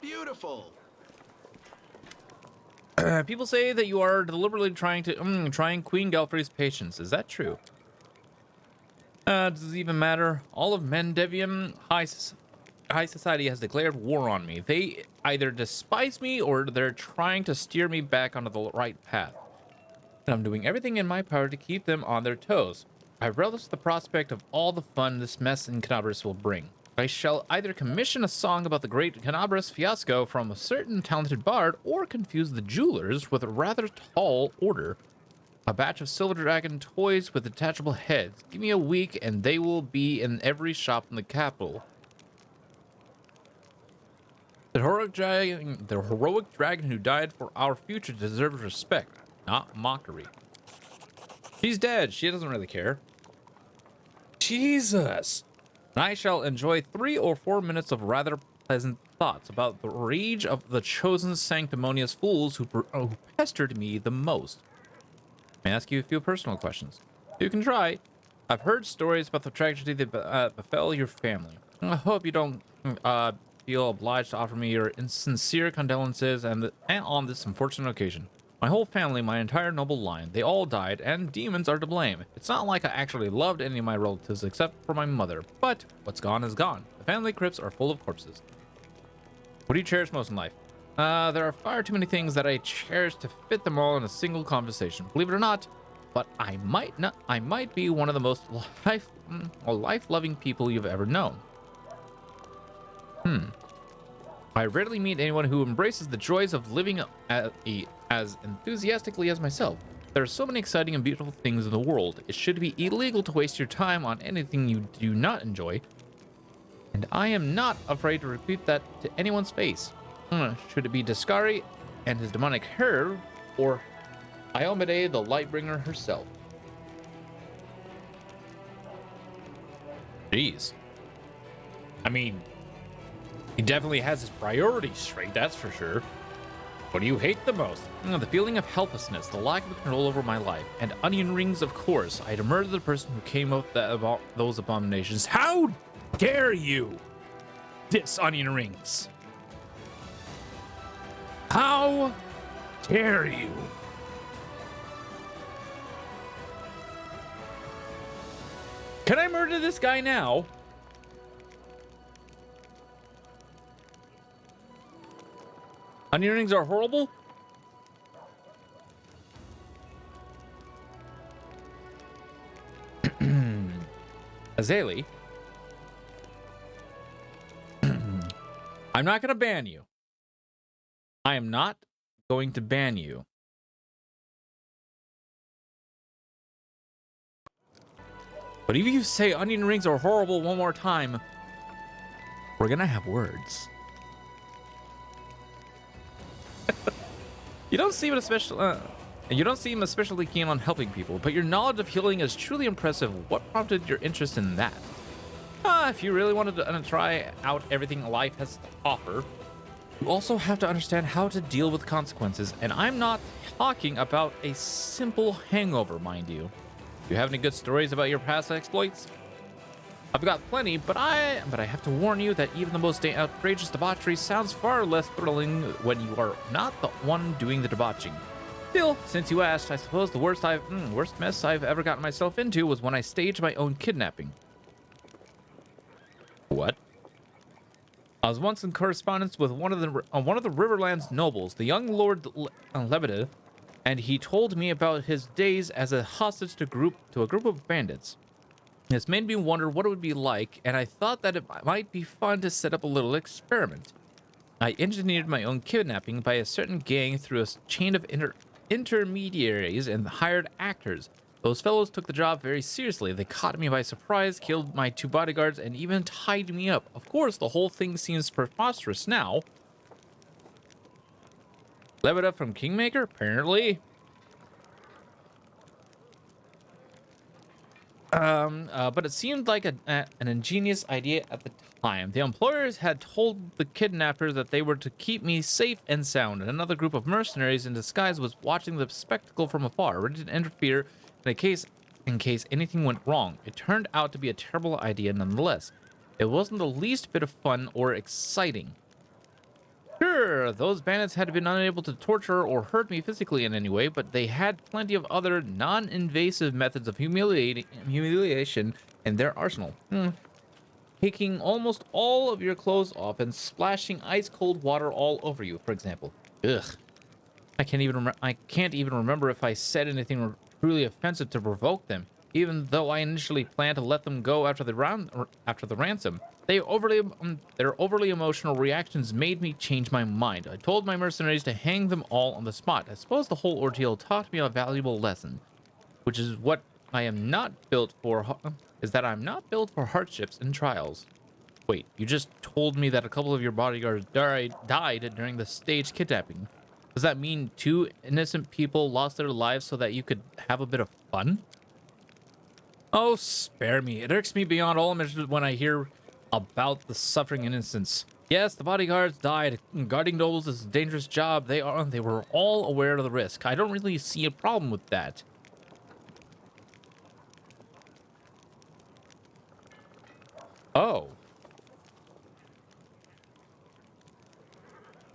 Beautiful. People say that you are deliberately trying Queen Galfrey's patience. Is that true? Does it even matter? All of Mendevium High Society has declared war on me. They either despise me or they're trying to steer me back onto the right path. And I'm doing everything in my power to keep them on their toes. I relish the prospect of all the fun this mess in Canabras will bring. I shall either commission a song about the great Canabras fiasco from a certain talented bard or confuse the jewelers with a rather tall order. A batch of silver dragon toys with detachable heads. Give me a week and they will be in every shop in the capital. The heroic dragon who died for our future deserves respect, not mockery. She's dead. She doesn't really care. Jesus. I shall enjoy 3 or 4 minutes of rather pleasant thoughts about the rage of the chosen sanctimonious fools who pestered me the most. May I ask you a few personal questions? You can try. I've heard stories about the tragedy that befell your family. I hope you don't feel obliged to offer me your sincere condolences and on this unfortunate occasion. My whole family, my entire noble line, they all died, and demons are to blame. It's not like I actually loved any of my relatives except for my mother, but what's gone is gone. The family crypts are full of corpses. What do you cherish most in life? There are far too many things that I cherish to fit them all in a single conversation. Believe it or not, but I might be one of the most life-loving people you've ever known. I rarely meet anyone who embraces the joys of living as enthusiastically as myself. There are so many exciting and beautiful things in the world. It should be illegal to waste your time on anything you do not enjoy. And I am not afraid to repeat that to anyone's face. Should it be Dascari and his demonic herd, or Iomade, the Lightbringer herself? Jeez. I mean, he definitely has his priorities straight, that's for sure. What do you hate the most? The feeling of helplessness, the lack of control over my life, and onion rings, of course. I'd murder the person who came up with those abominations. How dare you diss onion rings? How dare you? Can I murder this guy now? Onion rings are horrible? Azalea. I'm not going to ban you. I am not going to ban you. But if you say onion rings are horrible one more time, we're going to have words. You don't seem especially keen on helping people, but your knowledge of healing is truly impressive. What prompted your interest in that? If you really wanted to try out everything life has to offer, you also have to understand how to deal with consequences, and I'm not talking about a simple hangover, mind you. Do you have any good stories about your past exploits? I've got plenty, but I have to warn you that even the most outrageous debauchery sounds far less thrilling when you are not the one doing the debauching. Still, since you asked, I suppose the worst mess I've ever gotten myself into was when I staged my own kidnapping. What? I was once in correspondence with one of the Riverlands nobles, the young Lord Lebeda, and he told me about his days as a hostage to a group of bandits. This made me wonder what it would be like, and I thought that it might be fun to set up a little experiment. I engineered my own kidnapping by a certain gang through a chain of intermediaries and hired actors. Those fellows took the job very seriously. They caught me by surprise, killed my 2 bodyguards, and even tied me up. Of course, the whole thing seems preposterous now. Lebeda from Kingmaker? Apparently. But it seemed like an ingenious idea at the time. The employers had told the kidnappers that they were to keep me safe and sound, and another group of mercenaries in disguise was watching the spectacle from afar, ready to interfere in case anything went wrong. It turned out to be a terrible idea nonetheless. It wasn't the least bit of fun or exciting. Sure, those bandits had been unable to torture or hurt me physically in any way, but they had plenty of other non-invasive methods of humiliation in their arsenal. Taking almost all of your clothes off and splashing ice-cold water all over you, for example. Ugh. I can't even remember if I said anything truly offensive to provoke them, even though I initially planned to let them go after the ransom. Their overly emotional reactions made me change my mind. I told my mercenaries to hang them all on the spot. I suppose the whole ordeal taught me a valuable lesson, which is what I am not built for, is that I'm not built for hardships and trials. Wait, you just told me that a couple of your bodyguards died during the staged kidnapping. Does that mean 2 innocent people lost their lives so that you could have a bit of fun? Oh, spare me. It irks me beyond all measure when I hear about the suffering innocents. Yes, the bodyguards died. Guarding nobles is a dangerous job. They were all aware of the risk. I don't really see a problem with that. Oh.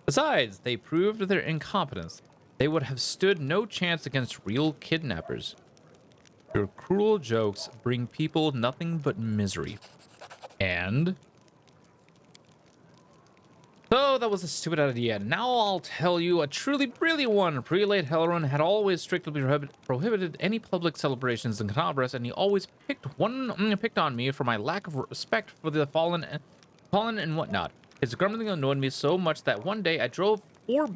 Besides, they proved their incompetence. They would have stood no chance against real kidnappers. Your cruel jokes bring people nothing but misery. And? So that was a stupid idea. Now I'll tell you a truly brilliant one. Prelate Helleron had always strictly prohibited any public celebrations in Canabras, and he always picked on me for my lack of respect for the fallen and whatnot. His grumbling annoyed me so much that one day I drove 4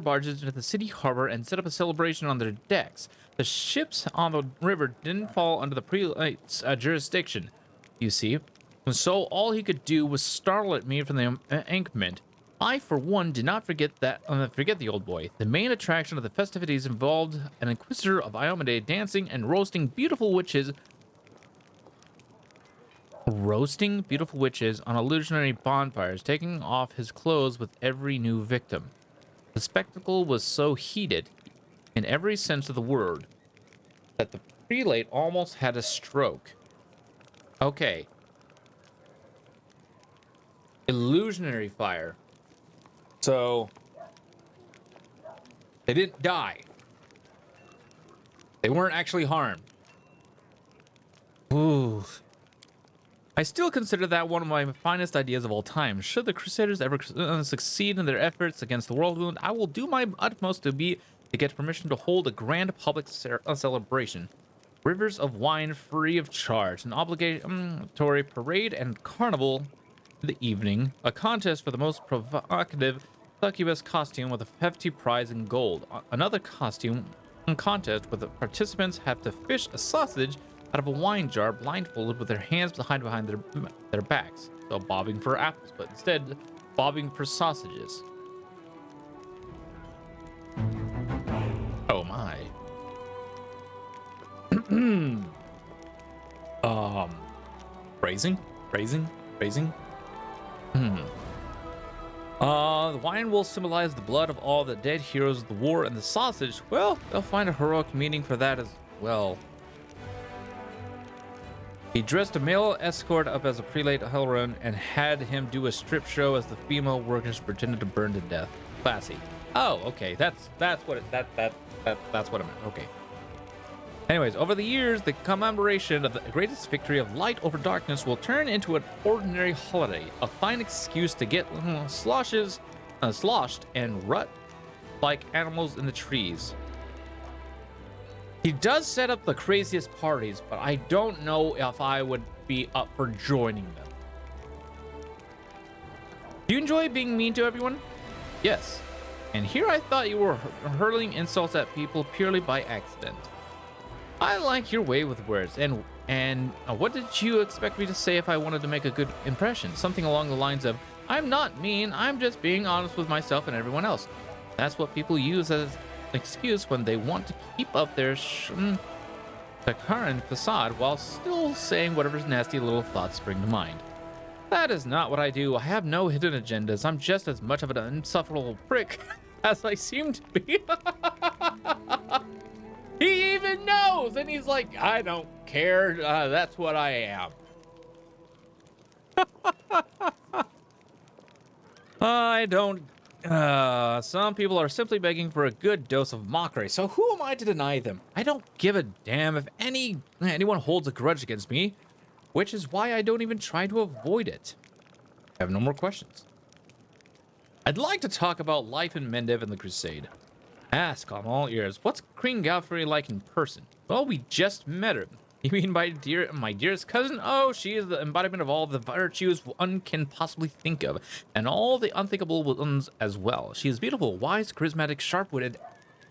barges into the city harbor and set up a celebration on their decks. The ships on the river didn't fall under the prelate's jurisdiction, you see. And so all he could do was snarl at me from the embankment. I, for one, did not forget the old boy. The main attraction of the festivities involved an inquisitor of Iomade dancing and roasting beautiful witches on illusionary bonfires, taking off his clothes with every new victim. The spectacle was so heated, in every sense of the word, that the prelate almost had a stroke. Okay. Illusionary fire. So, they didn't die. They weren't actually harmed. Ooh. I still consider that one of my finest ideas of all time. Should the Crusaders ever succeed in their efforts against the World Wound, I will do my utmost to get permission to hold a grand public celebration. Rivers of wine free of charge, an obligatory parade and carnival in the evening, a contest for the most provocative succubus costume with a hefty prize in gold, another costume contest where the participants have to fish a sausage out of a wine jar blindfolded with their hands behind their backs. So bobbing for apples, but instead bobbing for sausages. Oh my. Phrasing. The wine will symbolize the blood of all the dead heroes of the war, and the sausage, well, they'll find a heroic meaning for that as well. He dressed a male escort up as a prelate Helleron and had him do a strip show as the female workers pretended to burn to death. Classy. Oh, okay. That's what it meant. Okay. Anyways, over the years, the commemoration of the greatest victory of light over darkness will turn into an ordinary holiday, a fine excuse to get sloshed and rut like animals in the trees. He does set up the craziest parties, but I don't know if I would be up for joining them. Do you enjoy being mean to everyone? Yes. And here I thought you were hurling insults at people purely by accident. I like your way with words. And what did you expect me to say if I wanted to make a good impression? Something along the lines of, I'm not mean, I'm just being honest with myself and everyone else. That's what people use as excuse when they want to keep up their current facade while still saying whatever nasty little thoughts spring to mind. That is not what I do. I have no hidden agendas. I'm just as much of an insufferable prick as I seem to be. He even knows, and he's like, I don't care. That's what I am. I don't Some people are simply begging for a good dose of mockery, so who am I to deny them? I don't give a damn if anyone holds a grudge against me, which is why I don't even try to avoid it. I have no more questions. I'd like to talk about life in Mendev and the Crusade. Ask, I'm all ears. What's Queen Galfrey like in person? Well, we just met her. You mean my dearest cousin? Oh, she is the embodiment of all the virtues one can possibly think of, and all the unthinkable ones as well. She is beautiful, wise, charismatic, sharp-witted,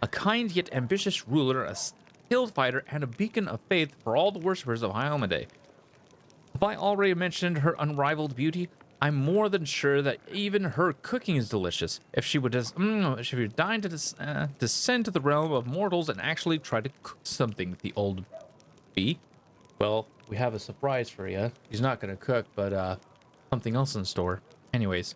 a kind yet ambitious ruler, a skilled fighter, and a beacon of faith for all the worshippers of High Almaday. Have I already mentioned her unrivaled beauty? I'm more than sure that even her cooking is delicious. If she would deign to descend to the realm of mortals and actually try to cook something, the old bee. Well, we have a surprise for you. She's not gonna cook, but something else in store. Anyways,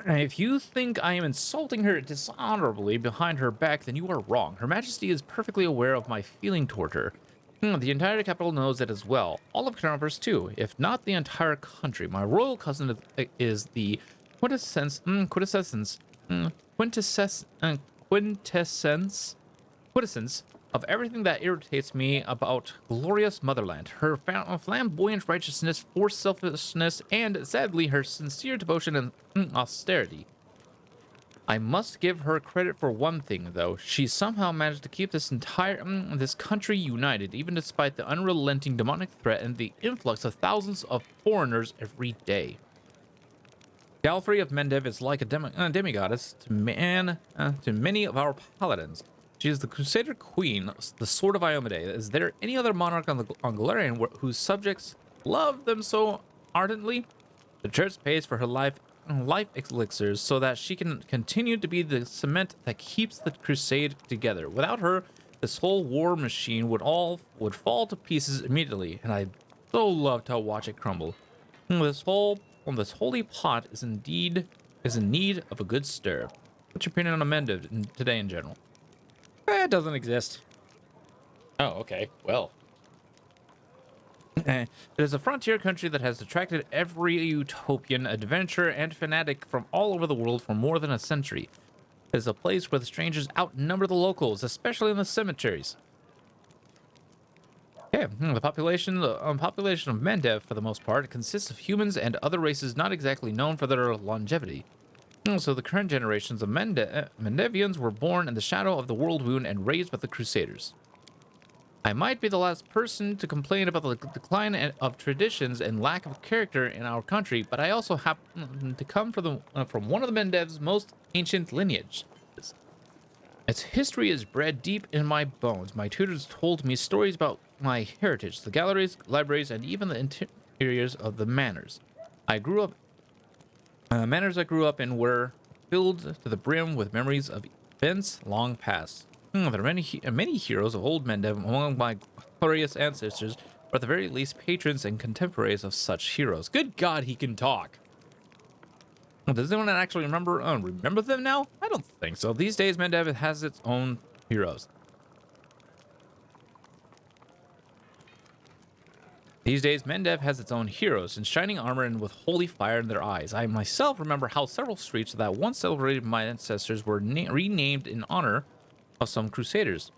if you think I am insulting her dishonorably behind her back, then you are wrong. Her Majesty is perfectly aware of my feeling toward her. The entire capital knows it as well. All of Canopus too, if not the entire country. My royal cousin is the quintessence of everything that irritates me about glorious motherland. Her flamboyant righteousness, forced selflessness, and sadly her sincere devotion and austerity. I must give her credit for one thing, though. She somehow managed to keep this country united, even despite the unrelenting demonic threat and the influx of thousands of foreigners every day. Galfrey of Mendev is like a demigoddess to many of our paladins. She is the Crusader Queen, the Sword of Iomedae. Is there any other monarch on Galarian whose subjects love them so ardently? The church pays for her life elixirs so that she can continue to be the cement that keeps the crusade together. Without her, this whole war machine would fall to pieces immediately, and I'd so love to watch it crumble. This holy pot is in need of a good stir. What's your opinion on Amanda today in general? It doesn't exist. Oh, okay. Well. It is a frontier country that has attracted every utopian, adventurer, and fanatic from all over the world for more than a century. It is a place where the strangers outnumber the locals, especially in the cemeteries. Okay, the population of Mendev, for the most part, consists of humans and other races not exactly known for their longevity. So the current generations of Mendevians were born in the shadow of the World Wound and raised by the Crusaders. I might be the last person to complain about the decline of traditions and lack of character in our country, but I also happen to come from one of the Mendev's most ancient lineages. Its history is bred deep in my bones. My tutors told me stories about my heritage, the galleries, libraries, and even the interiors of the manors. Manors I grew up in were filled to the brim with memories of events long past. There are many heroes of old Mendev among my glorious ancestors, or at the very least patrons and contemporaries of such heroes. Good God, he can talk. Does anyone actually remember them now? I don't think so. These days, Mendev has its own heroes. These days, Mendev has its own heroes in shining armor and with holy fire in their eyes. I myself remember how several streets that once celebrated my ancestors were renamed in honor of some crusaders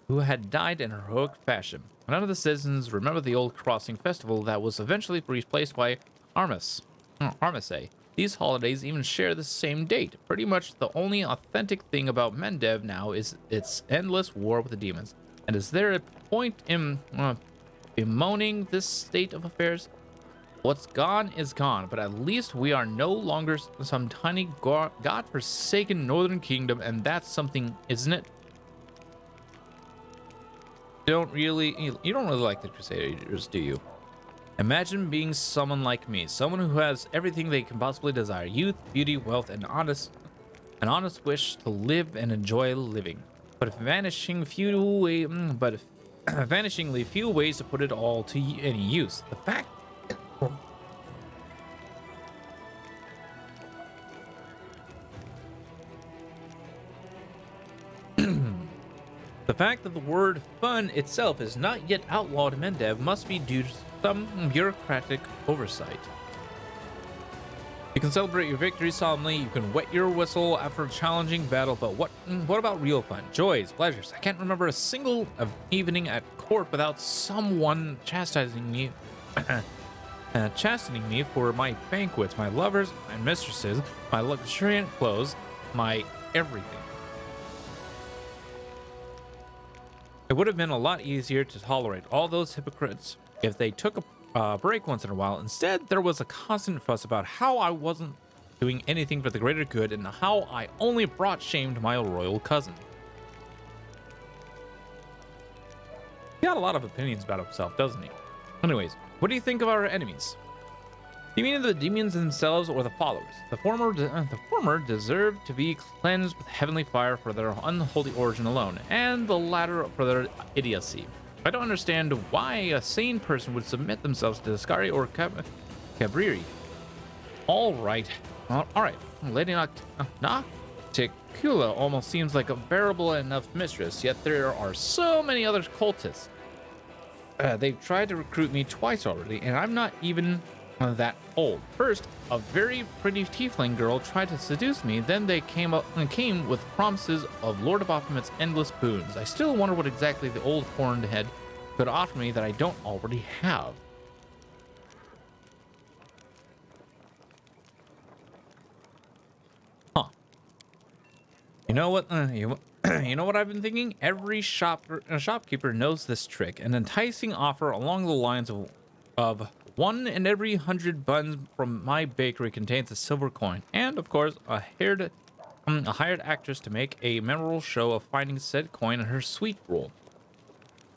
who had died in heroic fashion. None of the citizens remember the old crossing festival that was eventually replaced by Armisae. These holidays even share the same date. Pretty much the only authentic thing about Mendev now is its endless war with the demons. And is there a point in bemoaning this state of affairs? What's gone is gone, but at least we are no longer some tiny god-forsaken northern kingdom, and that's something, isn't it? You don't really like the Crusaders, do you? Imagine being someone like me, someone who has everything they can possibly desire: youth, beauty, wealth, and an honest wish to live and enjoy living. But vanishingly few ways to put it all to any use. The fact that the word fun itself is not yet outlawed in Mendev must be due to some bureaucratic oversight. You can celebrate your victory solemnly. You can wet your whistle after a challenging battle. But what about real fun, joys, pleasures? I can't remember a single evening at court without someone chastising me, chastening me for my banquets, my lovers, my mistresses, my luxuriant clothes, my everything. It would have been a lot easier to tolerate all those hypocrites if they took a break once in a while. Instead, there was a constant fuss about how I wasn't doing anything for the greater good and how I only brought shame to my royal cousin. He got a lot of opinions about himself, doesn't he? Anyways, what do you think of our enemies? Do you mean the demons themselves or the followers? The former deserve to be cleansed with heavenly fire for their unholy origin alone, and the latter for their idiocy. I don't understand why a sane person would submit themselves to Skari or Cabriri. All right. Lady Nocticula almost seems like a bearable enough mistress, yet there are so many other cultists. They've tried to recruit me twice already, and I'm not even that old. First, a very pretty tiefling girl tried to seduce me, then they came with promises of Lord of Baphomet's endless boons. I still wonder what exactly the old horned head could offer me that I don't already have. Huh. You know what? You know what I've been thinking? Every shopkeeper knows this trick. An enticing offer along the lines of 1 in every 100 buns from my bakery contains a silver coin, and of course, a hired actress to make a memorable show of finding said coin in her sweet roll.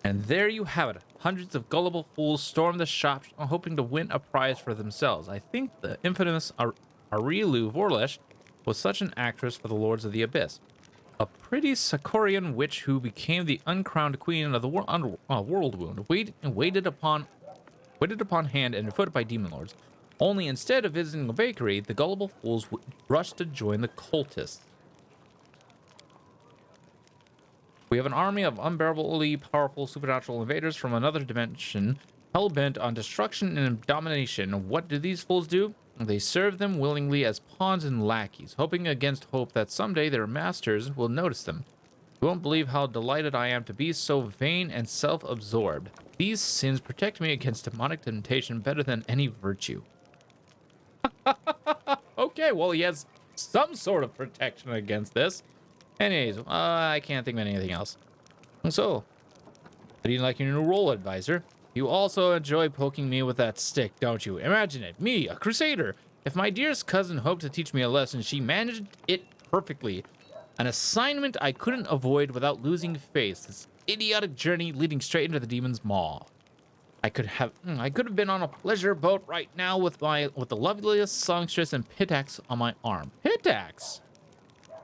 And there you have it. Hundreds of gullible fools storm the shop hoping to win a prize for themselves. I think the infamous Arielu Vorlesh was such an actress for the Lords of the Abyss. A pretty Sakorian witch who became the uncrowned queen of the world wound, waited upon hand and foot by demon lords. Only instead of visiting the bakery, the gullible fools would rush to join the cultists. We have an army of unbearably powerful supernatural invaders from another dimension, hell-bent on destruction and domination. What do these fools do? They serve them willingly as pawns and lackeys, hoping against hope that someday their masters will notice them. You won't believe how delighted I am to be so vain and self-absorbed. These sins protect me against demonic temptation better than any virtue. Okay, well, he has some sort of protection against this. Anyways, I can't think of anything else. So, how do you like your new role, advisor? You also enjoy poking me with that stick, don't you? Imagine it, me, a crusader. If my dearest cousin hoped to teach me a lesson, she managed it perfectly. An assignment I couldn't avoid without losing face. This idiotic journey leading straight into the demon's maw. I could have been on a pleasure boat right now with the loveliest songstress and Pitax on my arm. Pitax?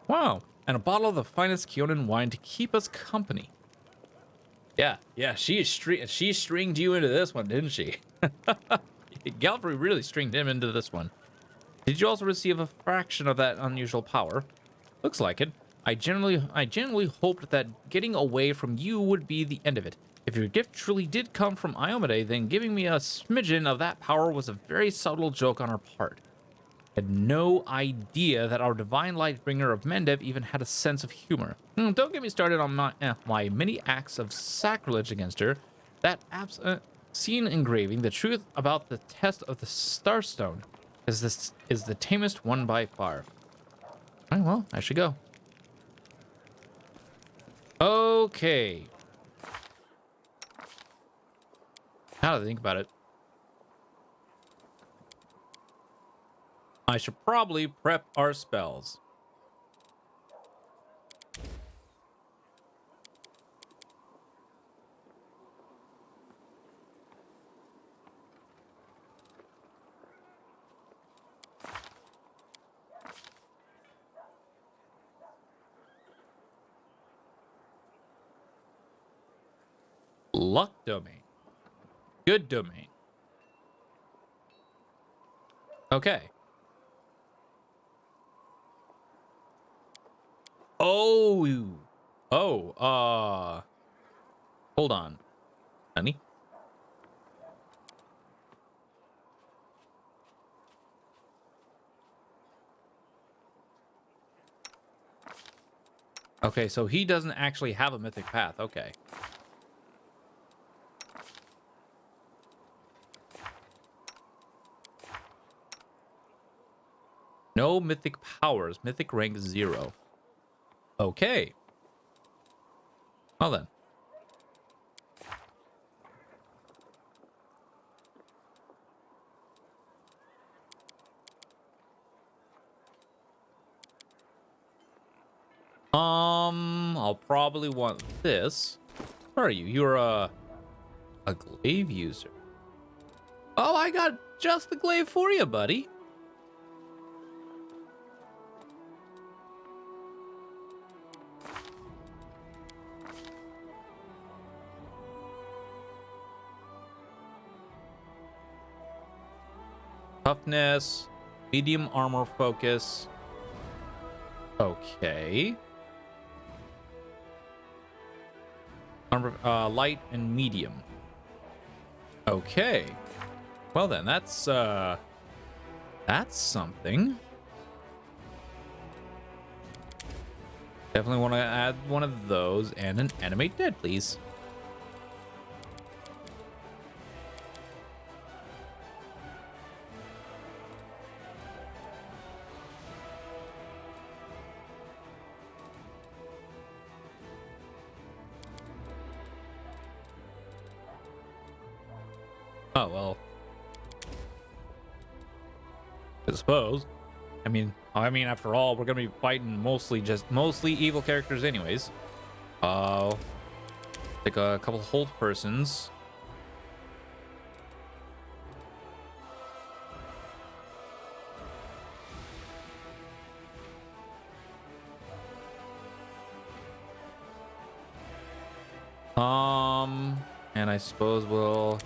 Wow. And a bottle of the finest Kionan wine to keep us company. Yeah, she stringed you into this one, didn't she? Galfrey really stringed him into this one. Did you also receive a fraction of that unusual power? Looks like it. I genuinely hoped that getting away from you would be the end of it. If your gift truly did come from Iomade, then giving me a smidgen of that power was a very subtle joke on our part. I had no idea that our divine lightbringer of Mendev even had a sense of humor. Don't get me started on my many acts of sacrilege against her. That scene engraving, the truth about the test of the Starstone, is the tamest one by far. All right, well, I should go. Okay. Now that I think about it, I should probably prep our spells. Luck domain. Good domain. Okay. Oh, hold on, honey. Okay, so he doesn't actually have a mythic path. Okay. No mythic powers. Mythic rank 0. Okay. Well then. I'll probably want this. Where are you? You're a glaive user. Oh, I got just the glaive for you, buddy. Toughness, medium armor focus. Okay. Armor, light and medium. Okay. Well then, that's something. Definitely want to add one of those and an animate dead, please. Oh, well. I suppose. I mean, after all, we're gonna be fighting mostly evil characters anyways. Take a couple hold persons. And I suppose we'll...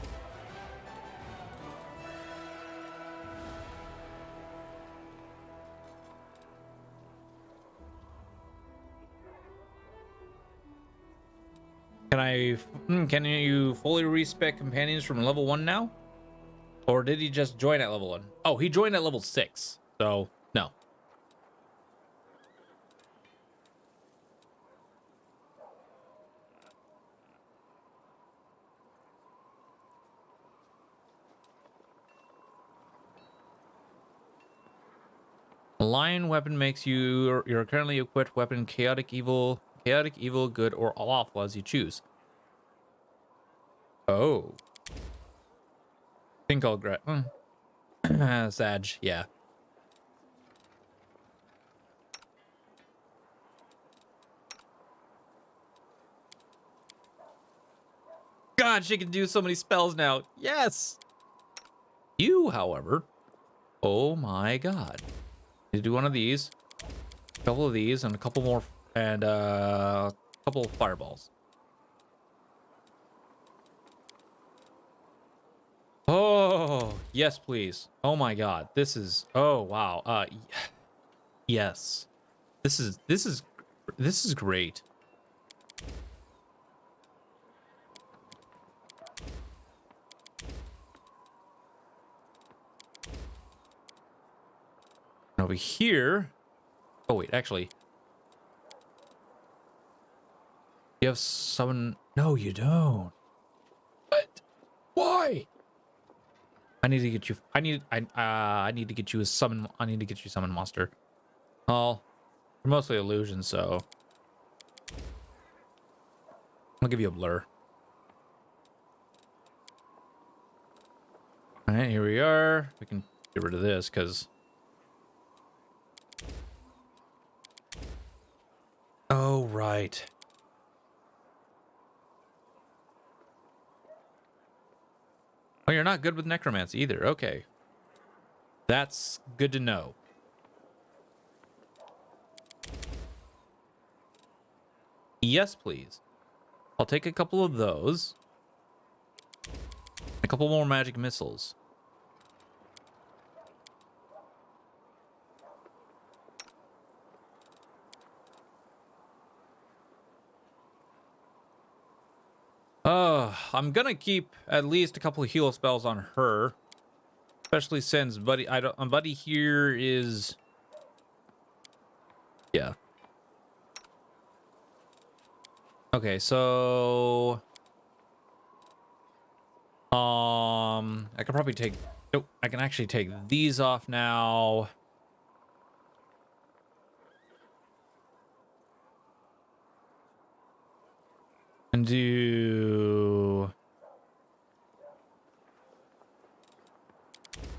Can you fully respec companions from level 1 now? Or did he just join at level 1? Oh, he joined at level 6. So, no. Lion weapon makes you your currently equipped weapon chaotic evil, good, or lawful as you choose. Oh. Think I'll grab. Sag, yeah. God, she can do so many spells now. Yes. You, however, oh my God. Need to do one of these, a couple of these, and a couple more, and a couple of fireballs. Oh, yes, please. Oh my God. This is, oh wow. Yes. This is great. And over here. Oh wait, actually. You have someone. No, you don't. What? Why? I need to get you. I need to get you a summon. I need to get you summon monster. Oh, they're mostly illusions, so I'll give you a blur. All right, here we are. We can get rid of this because. Oh right. Oh, you're not good with necromancy either. Okay. That's good to know. Yes, please. I'll take a couple of those. A couple more magic missiles. I'm gonna keep at least a couple of heal spells on her. Especially since Buddy here is... Yeah. Okay, so I could probably take, nope, I can actually take these off now. And do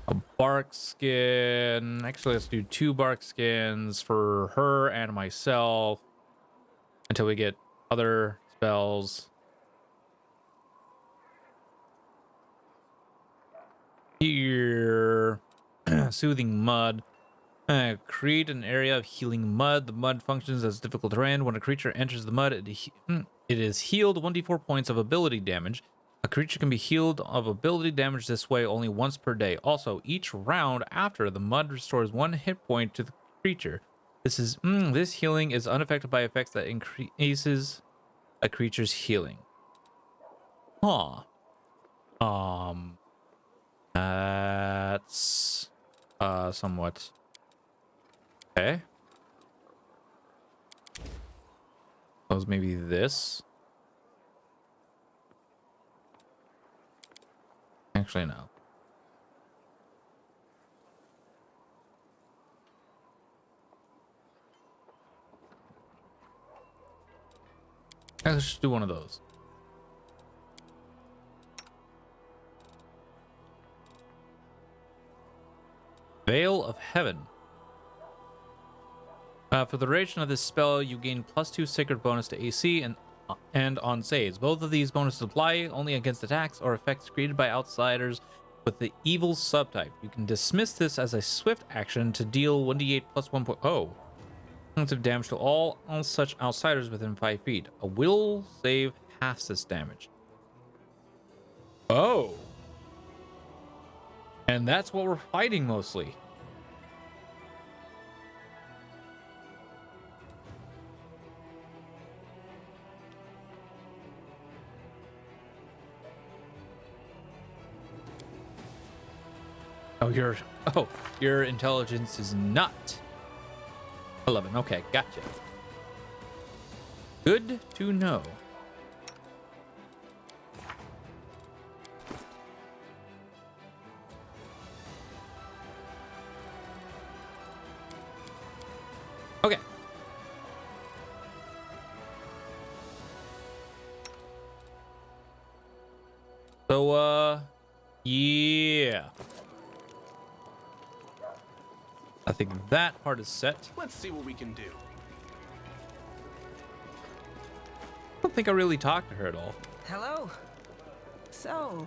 a bark skin. Actually, let's do 2 bark skins for her and myself until we get other spells. Here, soothing mud. Create an area of healing mud. The mud functions as difficult terrain. When a creature enters the mud, it is healed 1d4 points of ability damage. A creature can be healed of ability damage this way only once per day. Also, each round after, the mud restores 1 hit point to the creature. This healing is unaffected by effects that increases a creature's healing. Huh. That's somewhat okay. Suppose maybe this. Actually, no. Let's just do one of those. Veil of Heaven. For the duration of this spell, you gain +2 sacred bonus to AC and on saves. Both of these bonuses apply only against attacks or effects created by outsiders with the evil subtype. You can dismiss this as a swift action to deal 1d8 plus 1 point. Oh. Points of damage to all such outsiders within 5 feet. A will save halves this damage. Oh. And that's what we're fighting mostly. Your intelligence is not 11. Okay, gotcha. Good to know. Okay. So, yeah. I think that part is set. Let's see what we can do. I don't think I really talked to her at all. Hello. So,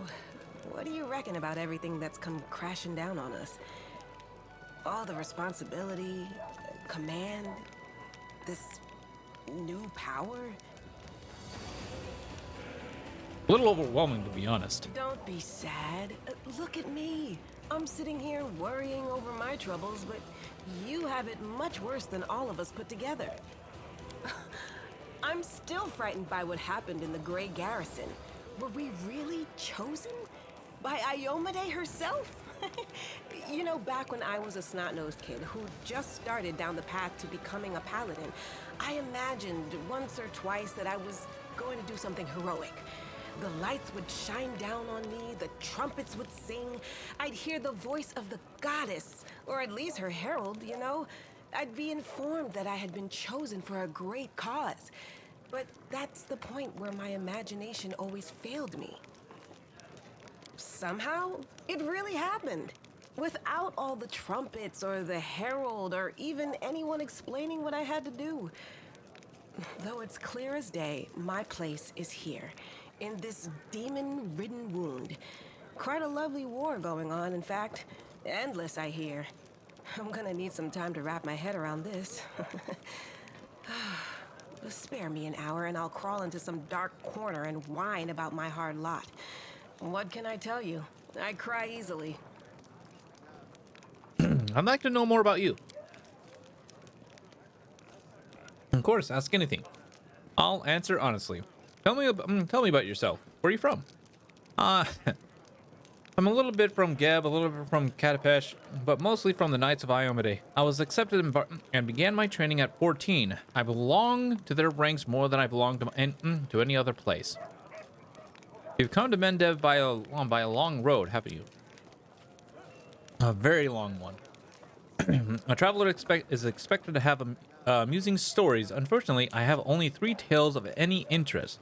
what do you reckon about everything that's come crashing down on us? All the responsibility, command, this new power? A little overwhelming, to be honest. Don't be sad. Look at me. I'm sitting here worrying over my troubles, but you have it much worse than all of us put together. I'm still frightened by what happened in the Grey Garrison. Were we really chosen? By Iomade herself? You know, back when I was a snot-nosed kid who just started down the path to becoming a paladin, I imagined once or twice that I was going to do something heroic. The lights would shine down on me, the trumpets would sing, I'd hear the voice of the goddess, or at least her herald, you know? I'd be informed that I had been chosen for a great cause. But that's the point where my imagination always failed me. Somehow, it really happened. Without all the trumpets or the herald or even anyone explaining what I had to do. Though it's clear as day, my place is here. In this demon-ridden wound. Quite a lovely war going on, in fact. Endless, I hear. I'm gonna need some time to wrap my head around this. Spare me an hour and I'll crawl into some dark corner and whine about my hard lot. What can I tell you? I cry easily. I'd like to know more about you. Of course, ask anything. I'll answer honestly. Tell me about yourself. Where are you from? I'm a little bit from Geb, a little bit from Katapesh, but mostly from the Knights of Iomade. I was accepted and began my training at 14. I belong to their ranks more than I belong to any other place. You've come to Mendev by a long road, haven't you? A very long one. A traveler is expected to have amusing stories. Unfortunately, I have only 3 tales of any interest,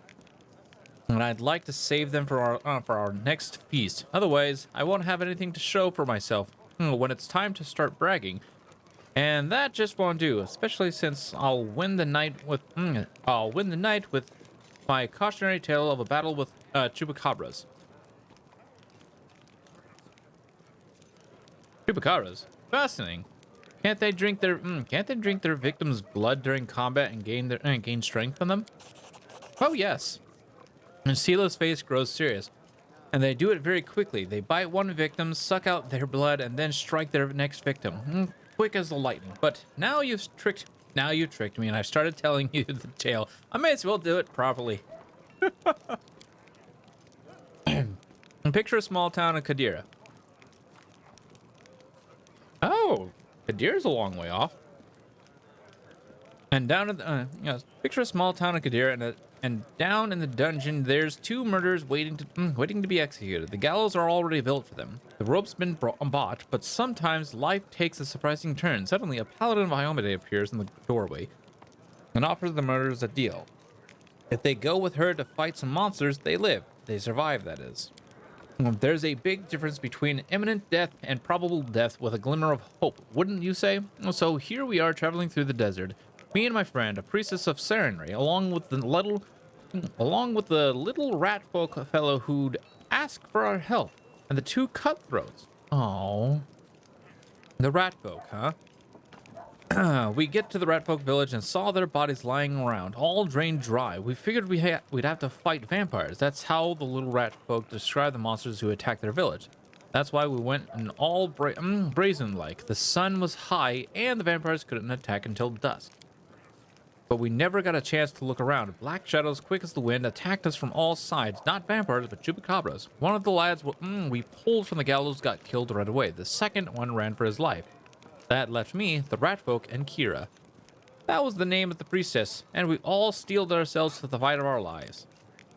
and I'd like to save them for our next feast. Otherwise, I won't have anything to show for myself when it's time to start bragging, and that just won't do. Especially since I'll win the night with my cautionary tale of a battle with chupacabras. Chupacabras, fascinating. Can't they drink their victims' blood during combat and gain strength from them? Oh yes. And Sila's face grows serious, and they do it very quickly. They bite one victim, suck out their blood, and then strike their next victim, quick as the lightning. But now you've tricked me, and I've started telling you the tale. I may as well do it properly. And picture a small town of Kadira. Oh, Kadira's a long way off. And down at picture a small town of Kadira, and down in the dungeon, there's 2 murderers waiting to be executed. The gallows are already built for them. The rope's been bought, but sometimes life takes a surprising turn. Suddenly, a paladin of Iomade appears in the doorway and offers the murderers a deal. If they go with her to fight some monsters, they live. They survive, that is. There's a big difference between imminent death and probable death with a glimmer of hope, wouldn't you say? So here we are traveling through the desert. Me and my friend, a priestess of Serenry, along with the little rat folk fellow who'd ask for our help, and the 2 cutthroats. Oh, the rat folk, huh? We get to the rat folk village and saw their bodies lying around, all drained dry. We figured we'd have to fight vampires. That's how the little rat folk describe the monsters who attacked their village. That's why we went in all brazen-like. The sun was high, and the vampires couldn't attack until dusk. But we never got a chance to look around. Black shadows, quick as the wind, attacked us from all sides. Not vampires, but chupacabras. One of the lads we pulled from the gallows got killed right away. The second one ran for his life. That left me, the ratfolk, and Kira. That was the name of the priestess, and we all steeled ourselves to the fight of our lives.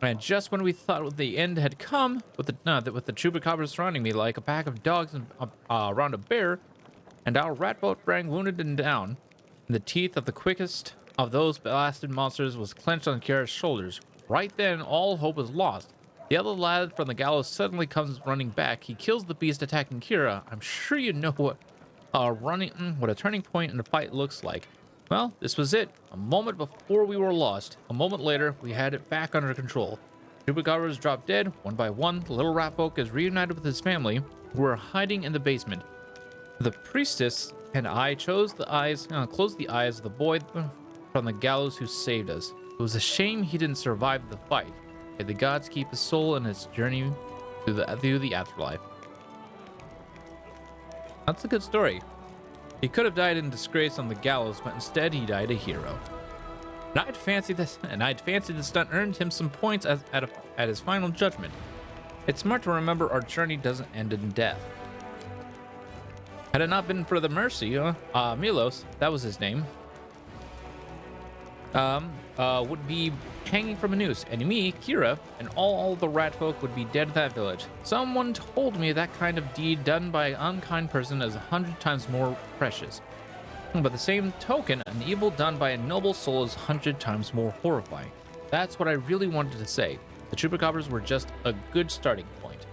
And just when we thought the end had come, with the chupacabras surrounding me like a pack of dogs around a bear, and our ratfolk sprang wounded and down, and the teeth of the quickest of those blasted monsters was clenched on Kira's shoulders. Right then, all hope was lost. The other lad from the gallows suddenly comes running back. He kills the beast attacking Kira. I'm sure you know what a turning point in the fight looks like. Well, this was it. A moment before we were lost. A moment later, we had it back under control. Chupacabras dropped dead, one by one. The little rat folk is reunited with his family, who were hiding in the basement. The priestess and I closed the eyes of the boy from the gallows who saved us. It was a shame he didn't survive the fight. May the gods keep his soul in its journey through the afterlife. That's a good story. He could have died in disgrace on the gallows, but instead he died a hero. And I'd fancy the stunt earned him some points at his final judgment. It's smart to remember our journey doesn't end in death. Had it not been for the mercy, Milos, that was his name, would be hanging from a noose, and me, Kira, and all the rat folk would be dead at that village. Someone told me that kind of deed done by an unkind person is 100 times more precious. But the same token, an evil done by a noble soul is 100 times more horrifying. That's what I really wanted to say. The chupacabras were just a good starting point.